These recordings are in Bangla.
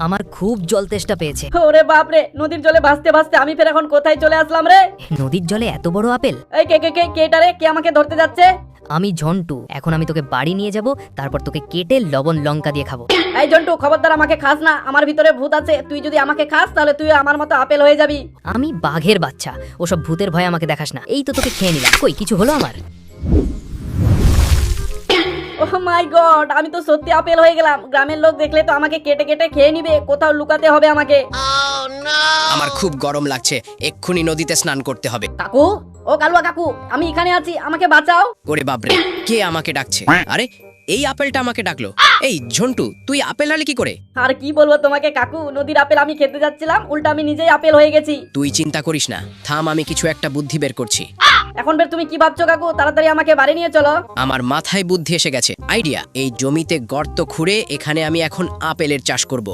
আমার খুব জল তেষ্টা পেয়েছে। ওরে বাপ রে, নদীর জলে ভাসতে ভাসতে আমি ফের এখন কোথায় চলে আসলাম রে? নদীর জলে এত বড় আপেল? এই কে রে? কে আমাকে ধরতে যাচ্ছে? আমি ঝন্টু। এখন আমি তোকে বাড়ি নিয়ে যাব, তারপর তোকে কেটে লবণ লঙ্কা দিয়ে খাবো। এই জন্টু, খবরদার আমাকে খাস না, আমার ভিতরে ভূত আছে। তুই যদি আমাকে খাস তাহলে তুই আমার মতো আপেল হয়ে যাবি। আমি বাঘের বাচ্চা, ওসব ভূতের ভয়ে আমাকে দেখাস না। এই তো তোকে খেয়ে নিলাম, কই কিছু হলো আমার? ওহ মাই গড, আমি তো সত্যি আপেল হয়ে গেলাম। গ্রামের লোক দেখলে তো আমাকে কেটে কেটে খেয়ে নিবে। কোথাও লুকাতে হবে আমাকে। আমার খুব গরম লাগছে, এক্ষুনি নদীতে স্নান করতে হবে। কাকু, ও কালুয়া কাকু, আমি এখানে আছি, আমাকে বাঁচাও। ওরে বাপরে, কে আমাকে ডাকছে? আরে এই আপেলটা আমাকে ডাকলো। এই ঝন্টু, তুই আপেল হলে কি করে? আর কি বলবো তোমাকে কাকু, নদীর আপেল আমি খেতে যাচ্ছিলাম, উল্টা আমি নিজেই আপেল হয়ে গেছি। তুই চিন্তা করিস না, থাম, আমি কিছু একটা বুদ্ধি বের করছি। এখন বের তুমি কি ভাবছো কাকু? তাড়াতাড়ি আমাকে বাড়ি নিয়ে চলো। আমার মাথায় বুদ্ধি এসে গেছে, আইডিয়া। এই জমিতে গর্ত খুঁড়ে এখানে আমি এখন আপেলের চাষ করব।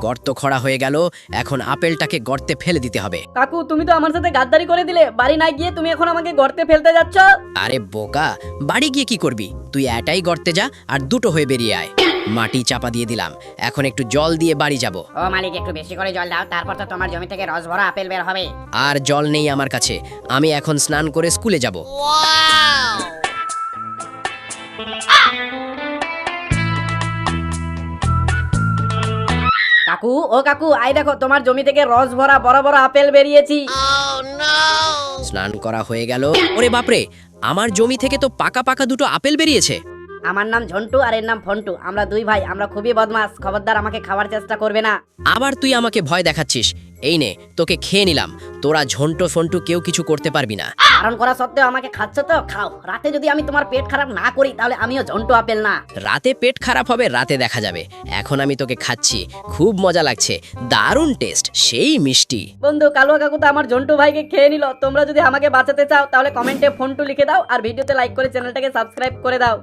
গর্ত খোঁড়া হয়ে গেল, এখন আপেলটাকে গর্তে ফেলে দিতে হবে। কাকু, তুমি তো আমার সাথে গাদ্দারি করে দিলে। বাড়ি না গিয়ে তুমি এখন আমাকে গর্তে ফেলতে যাচ্ছ। আরে বোকা, বাড়ি গিয়ে কি করবি? তুই এটাই গর্তে যা আর দুটো হয়ে বেরিয়ে আয়। মাটি চাপা দিয়ে দিলাম, এখন একটু জল দিয়ে বাড়ি যাব। ও মালিক, একটু বেশি করে জল দাও, তারপর তো তোমার জমি থেকে রস ভরা আপেল বের হবে। আর জল নেই আমার কাছে, আমি এখন স্নান করে স্কুলে যাব। কাকু, ও কাকু, আই দেখো তোমার জমি থেকে রস ভরা বড় বড় আপেল বেরিয়েছি। স্নান করা হয়ে গেল। ওরে বাপরে, আমার জমি থেকে তো পাকা পাকা দুটো আপেল বেরিয়েছে। আমার নাম ঝন্টু আর এর নাম ফন্টু। আমরা দুই ভাই, আমরা খুবই বদমাস। খবরদার আমাকে খাওয়ার চেষ্টা করবে না। আবার তুই আমাকে ভয় দেখাচ্ছিস? এই নে, তোকে খেয়ে নিলাম। তোরা ঝন্টু ফন্টু কেউ কিছু করতে পারবি না। বারণ করা সত্ত্বেও আমাকে খাচ্ছ তো খাও। রাতে যদি আমি তোমার পেট খারাপ না করি তাহলে আমিও ঝন্টু আপেল না। রাতে পেট খারাপ হবে, রাতে দেখা যাবে। এখন আমি তোকে খাচ্ছি, খুব মজা লাগছে, দারুণ টেস্ট, সেই মিষ্টি। বন্ধু, কালুয়া কাকু তো আমার ঝন্টু ভাইকে খেয়ে নিল। তোমরা যদি আমাকে বাঁচাতে চাও তাহলে কমেন্টে ফন্টু লিখে দাও আর ভিডিওতে লাইক করে চ্যানেলটাকে সাবস্ক্রাইব করে দাও।